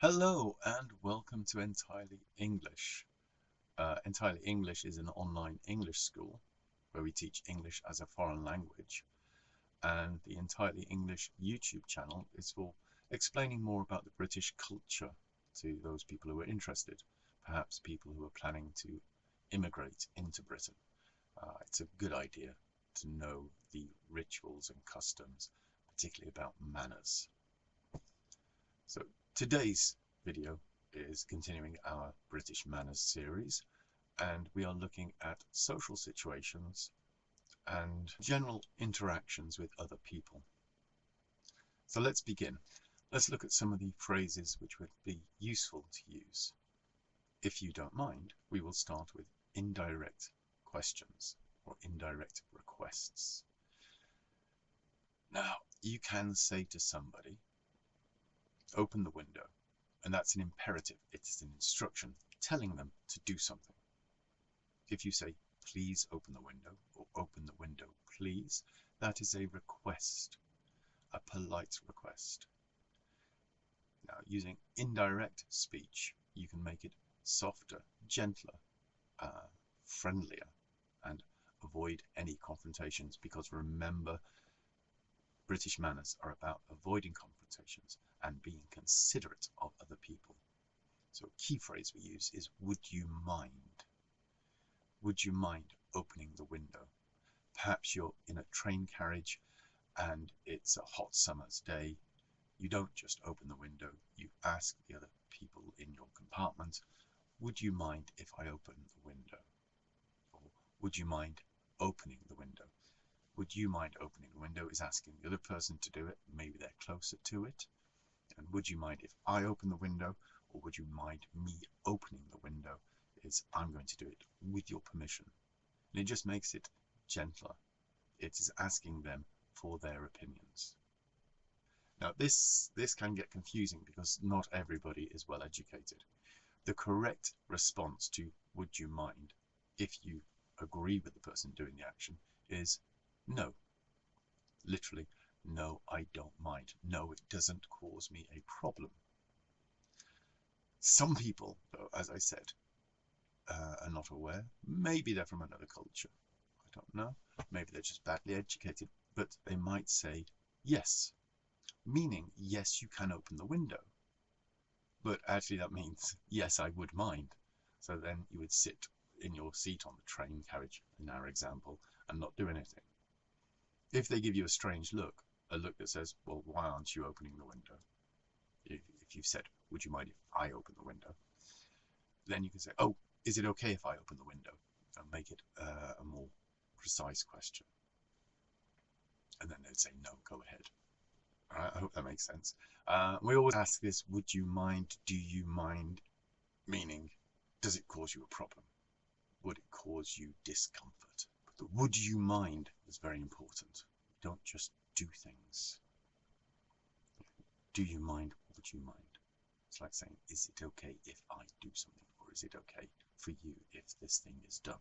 Hello and welcome to Entirely English. Entirely English is an online English school where we teach English as a foreign language, and the Entirely English YouTube channel is for explaining more about the British culture to those people who are interested, perhaps people who are planning to immigrate into Britain. It's a good idea to know the rituals and customs, particularly about manners. So today's video is continuing our British Manners series, and we are looking at social situations and general interactions with other people. So let's begin. Let's look at some of the phrases which would be useful to use. If you don't mind, we will start with indirect questions or indirect requests. Now, you can say to somebody, open the window, and that's an imperative. It is an instruction telling them to do something. If you say, please open the window, or open the window, please, that is a request, a polite request. Now, using indirect speech, you can make it softer, gentler, friendlier, and avoid any confrontations, because remember, British manners are about avoiding confrontations and being considerate of other people. So a key phrase we use is, would you mind? Would you mind opening the window? Perhaps you're in a train carriage and it's a hot summer's day. You don't just open the window, you ask the other people in your compartment, would you mind if I open the window? Or would you mind opening the window? Would you mind opening the window is asking the other person to do it. Maybe they're closer to it. And would you mind if I open the window? Or would you mind me opening the window? Is I'm going to do it with your permission. And it just makes it gentler. It is asking them for their opinions. Now this can get confusing because not everybody is well educated. The correct response to would you mind, if you agree with the person doing the action, is no. Literally, no, I don't mind. No, it doesn't cause me a problem. Some people, though, as I said, are not aware. Maybe they're from another culture. I don't know. Maybe they're just badly educated. But they might say yes, meaning yes, you can open the window. But actually that means yes, I would mind. So then you would sit in your seat on the train carriage, in our example, and not do anything. If they give you a strange look, a look that says, well, why aren't you opening the window? If you've said, would you mind if I open the window? Then you can say, oh, is it okay if I open the window? And make it a more precise question. And then they'd say, no, go ahead. All right, I hope that makes sense. We always ask this, would you mind, do you mind? Meaning, does it cause you a problem? Would it cause you discomfort? But the would you mind is very important. Don't just do things. Do you mind? Would you mind? It's like saying, is it okay if I do something? Or is it okay for you if this thing is done?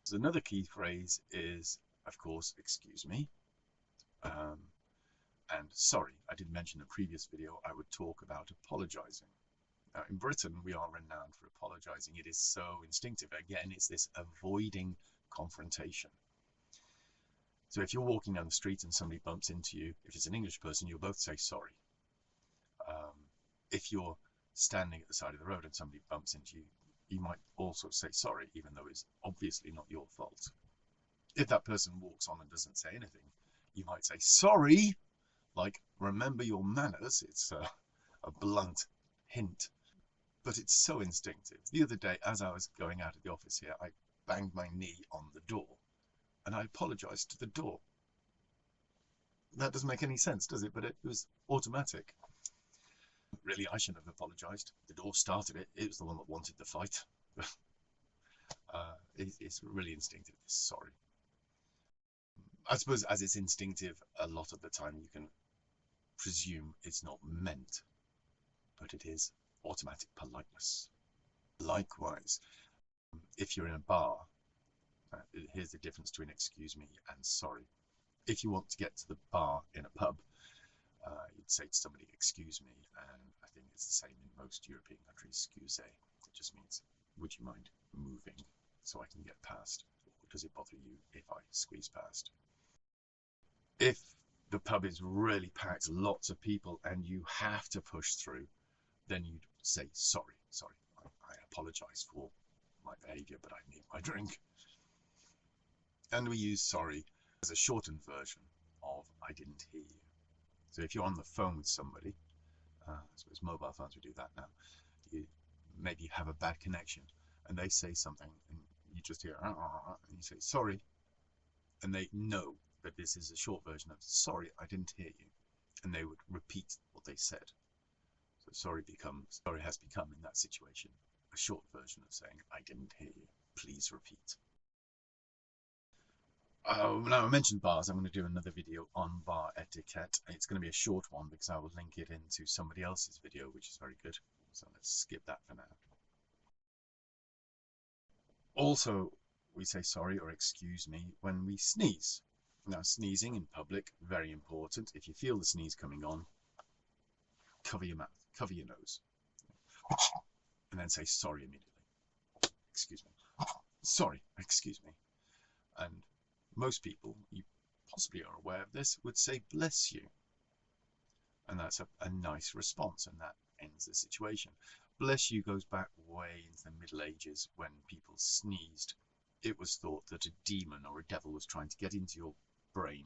So another key phrase is, of course, excuse me. And sorry. I did mention in the previous video I would talk about apologizing. Now, in Britain, we are renowned for apologizing. It is so instinctive. Again, it's this avoiding confrontation. So if you're walking down the street and somebody bumps into you, if it's an English person, you'll both say sorry. If you're standing at the side of the road and somebody bumps into you, you might also say sorry, even though it's obviously not your fault. If that person walks on and doesn't say anything, you might say sorry, like remember your manners. It's a blunt hint, but it's so instinctive. The other day, as I was going out of the office here, I banged my knee on the door and I apologized to the door. That doesn't make any sense, does it? But it was automatic. Really, I shouldn't have apologized. The door started it. It was the one that wanted the fight. It's really instinctive, this sorry. I suppose as it's instinctive, a lot of the time you can presume it's not meant, but it is automatic politeness. Likewise, if you're in a bar, here's the difference between excuse me and sorry. If you want to get to the bar in a pub, You'd say to somebody, excuse me, and I think it's the same in most European countries, excuse. It just means, would you mind moving so I can get past? Or does it bother you if I squeeze past? If the pub is really packed, lots of people, and you have to push through, then you'd say, sorry, I apologise for my behaviour, but I need my drink. And we use sorry as a shortened version of I didn't hear you. So if you're on the phone with somebody, I suppose mobile phones, we do that now, maybe you have a bad connection and they say something and you just hear, and you say sorry, and they know that this is a short version of sorry, I didn't hear you, and they would repeat what they said. So sorry has become in that situation a short version of saying I didn't hear you, please repeat. Now I mentioned bars. I'm going to do another video on bar etiquette. It's going to be a short one because I will link it into somebody else's video, which is very good. So let's skip that for now. Also, we say sorry or excuse me when we sneeze. Now, sneezing in public, very important. If you feel the sneeze coming on, cover your mouth, cover your nose, and then say sorry immediately. Excuse me. Sorry, excuse me. And most people, you possibly are aware of this, would say bless you. And that's a nice response, and that ends the situation. Bless you goes back way into the Middle Ages when people sneezed. It was thought that a demon or a devil was trying to get into your brain,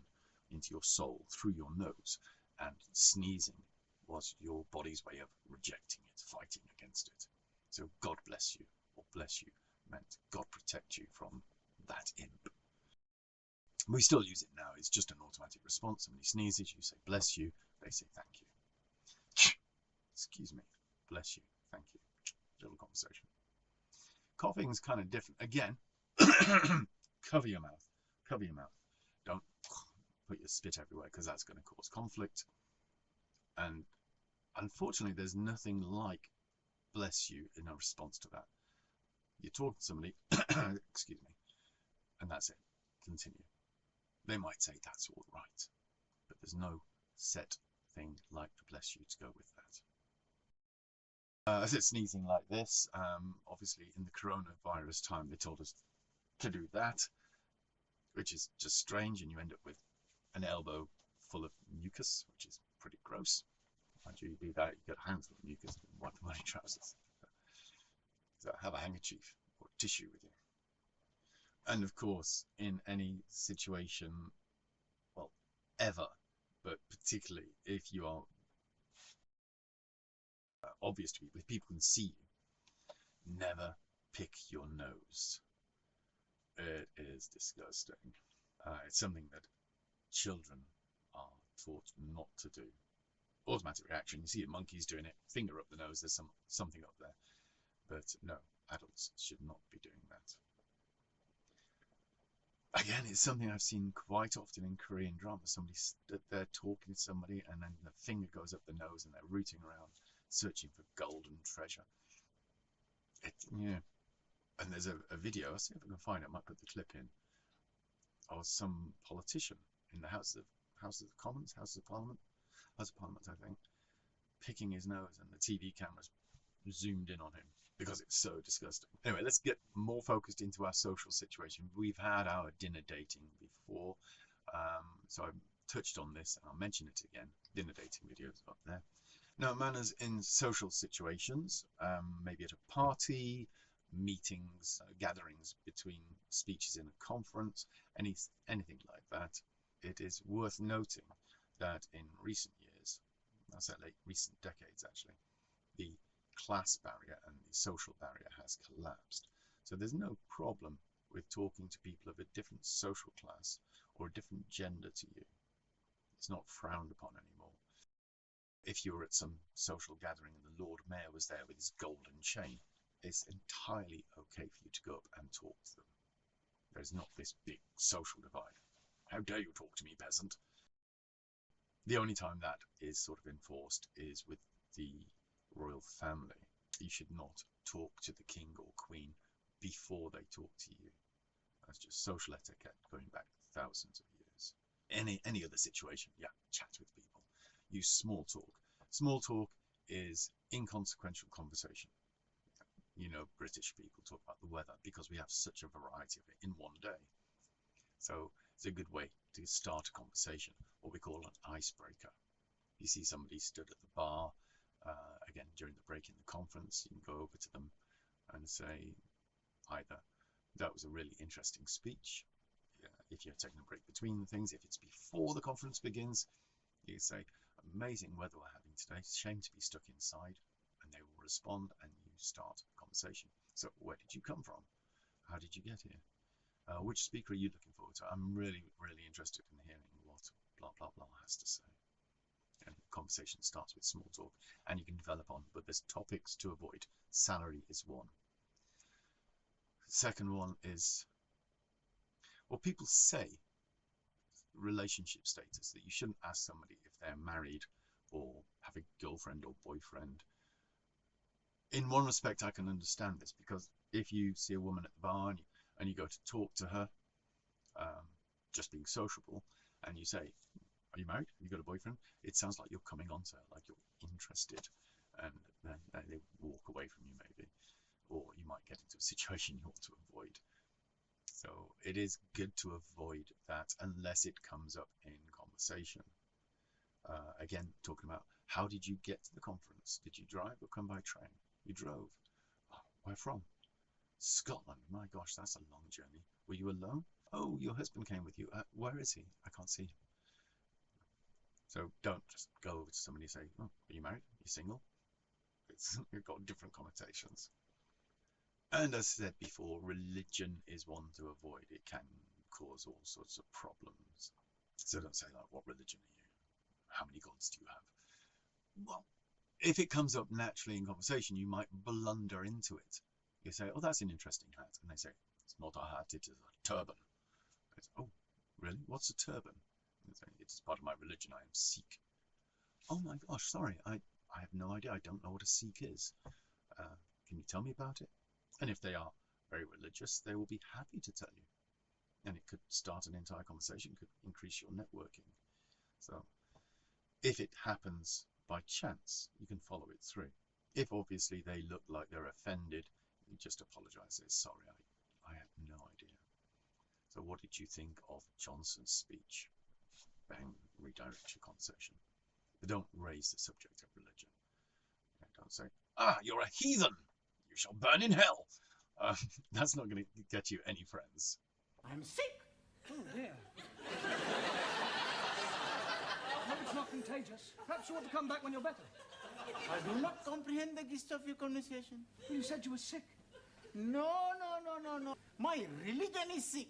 into your soul, through your nose, and sneezing was your body's way of rejecting it, fighting against it. So God bless you, or bless you, meant God protect you from that imp. We still use it now. It's just an automatic response. Somebody sneezes, you say bless you, they say thank you. Excuse me, bless you, thank you. Little conversation. Coughing's kind of different. Again, cover your mouth. Cover your mouth. Don't put your spit everywhere because that's going to cause conflict. And unfortunately, there's nothing like bless you in a response to that. You talk to somebody, excuse me, and that's it. Continue. They might say that's all right, but there's no set thing like the bless you to go with that. As it's sneezing like this, obviously in the coronavirus time they told us to do that, which is just strange, and you end up with an elbow full of mucus, which is pretty gross. After you do that, you get a handful of mucus and wipe away your trousers. So have a handkerchief or tissue with you. And of course, in any situation, well, ever, but particularly if you are obvious to people, if people can see you, never pick your nose. It is disgusting. It's something that children are taught not to do. Automatic reaction, you see the monkeys doing it, finger up the nose, there's something up there. But no, adults should not be doing that. Again, it's something I've seen quite often in Korean drama. Somebody stood there talking to somebody and then the finger goes up the nose and they're rooting around, searching for golden treasure. Yeah. And there's a video, I'll see if I can find it, I might put the clip in, of some politician in the House of Commons, House of Parliament, I think, picking his nose, and the TV cameras zoomed in on him because it's so disgusting. Anyway, let's get more focused into our social situation. We've had our dinner dating before, so I've touched on this and I'll mention it again. Dinner dating videos up there. Now, manners in social situations, maybe at a party, meetings, gatherings between speeches in a conference, anything like that. It is worth noting that in recent years, I'll say late recent decades actually, the class barrier and the social barrier has collapsed. So there's no problem with talking to people of a different social class or a different gender to you. It's not frowned upon anymore. If you were at some social gathering and the Lord Mayor was there with his golden chain, it's entirely okay for you to go up and talk to them. There's not this big social divide. How dare you talk to me, peasant? The only time that is sort of enforced is with the royal family. You should not talk to the king or queen before they talk to you. That's just social etiquette going back thousands of years. Any other situation, yeah, chat with people. use small talk. Small talk is inconsequential conversation. You know, British people talk about the weather because we have such a variety of it in one day. So it's a good way to start a conversation, what we call an icebreaker. You see somebody stood at the bar, again, during the break in the conference, you can go over to them and say either, that was a really interesting speech. If you're taking a break between things, if it's before the conference begins, you can say, amazing weather we're having today, it's a shame to be stuck inside. And they will respond and you start a conversation. So where did you come from? How did you get here? Which speaker are you looking forward to? I'm really, really interested in hearing what blah, blah, blah has to say. And the conversation starts with small talk and you can develop on, but there's topics to avoid. Salary is one. Second one is, well, people say relationship status, that you shouldn't ask somebody if they're married or have a girlfriend or boyfriend. In one respect, I can understand this, because if you see a woman at the bar and you go to talk to her, just being sociable, and you say, are you married? Have you got a boyfriend? It sounds like you're coming on to her, like you're interested, and then they walk away from you maybe, or you might get into a situation you want to avoid. So it is good to avoid that unless it comes up in conversation. Again, talking about, how did you get to the conference? Did you drive or come by train? You drove. Oh, where from? Scotland. My gosh, that's a long journey. Were you alone? Oh, your husband came with you. Where is he? I can't see him. So don't just go over to somebody and say, oh, are you married? Are you single? It's got different connotations. And as I said before, religion is one to avoid. It can cause all sorts of problems. So don't say, like, what religion are you? How many gods do you have? Well, if it comes up naturally in conversation, you might blunder into it. You say, oh, that's an interesting hat. And they say, it's not a hat, it is a turban. I say, oh, really? What's a turban? And they say, it's part of my religion, I am Sikh. Oh my gosh, sorry, I have no idea. I don't know what a Sikh is. Can you tell me about it? And if they are very religious, they will be happy to tell you. And it could start an entire conversation, could increase your networking. So if it happens by chance, you can follow it through. If obviously they look like they're offended, you just apologize. Say, sorry, I have no idea. So what did you think of Johnson's speech? Bang, redirect your conversation. But don't raise the subject of religion. Don't say, you're a heathen. You shall burn in hell. That's not going to get you any friends. I'm sick. Oh dear. Hope it's not contagious. Perhaps you want to come back when you're better. I do not comprehend the gist of your conversation. You said you were sick. No. My religion is sick.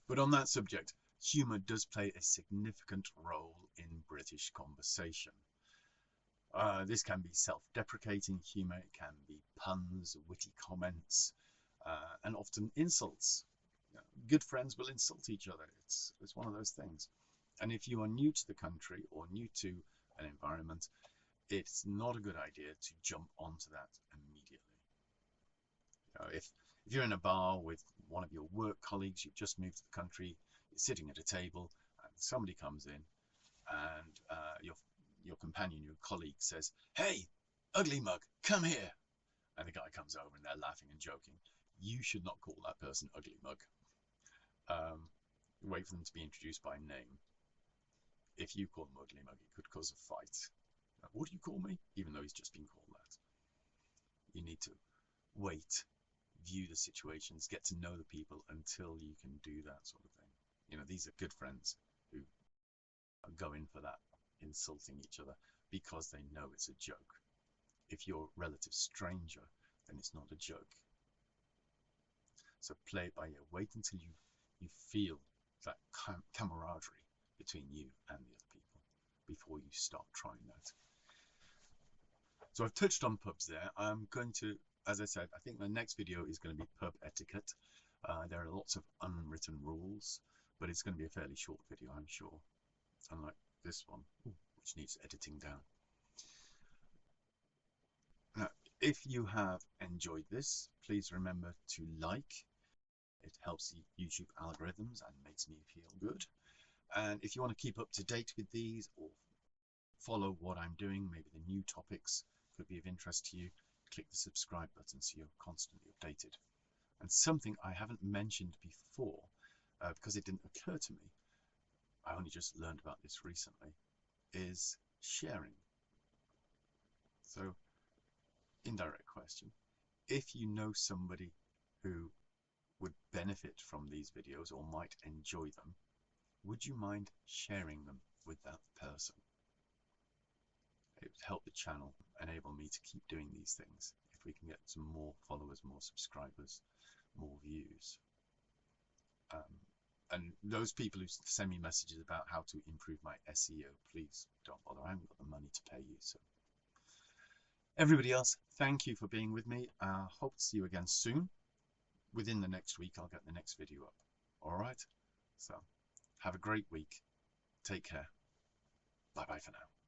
But on that subject, humour does play a significant role in British conversation. This can be self-deprecating humour, it can be puns, witty comments, and often insults. Good friends will insult each other. It's one of those things. And if you are new to the country or new to an environment, it's not a good idea to jump onto that immediately. If you're in a bar with one of your work colleagues, you've just moved to the country, you're sitting at a table, and somebody comes in, and your companion, your colleague says, hey, ugly mug, come here. And the guy comes over and they're laughing and joking. You should not call that person ugly mug. Wait for them to be introduced by name. If you call them ugly mug, it could cause a fight. What do you call me? Even though he's just been called that. You need to wait, view the situations, get to know the people until you can do that sort of thing. You know, these are good friends who are going for that, insulting each other because they know it's a joke. If you're a relative stranger, then it's not a joke. So play it by ear. Wait until you feel that camaraderie between you and the other people before you start trying that. So I've touched on pubs there. I'm going to, as I said, I think the next video is going to be pub etiquette. There are lots of unwritten rules, but it's going to be a fairly short video, I'm sure. Unlike this one, which needs editing down. Now, if you have enjoyed this, please remember to like. It helps the YouTube algorithms and makes me feel good. And if you want to keep up to date with these or follow what I'm doing, maybe the new topics could be of interest to you, click the subscribe button so you're constantly updated. And something I haven't mentioned before, because it didn't occur to me, I only just learned about this recently, is sharing. So, indirect question. If you know somebody who would benefit from these videos or might enjoy them, would you mind sharing them with that person? It would help the channel, enable me to keep doing these things. If we can get some more followers, more subscribers, more views. And those people who send me messages about how to improve my SEO, please don't bother. I haven't got the money to pay you. So everybody else, thank you for being with me. Hope to see you again soon. Within the next week, I'll get the next video up. All right? So have a great week. Take care. Bye-bye for now.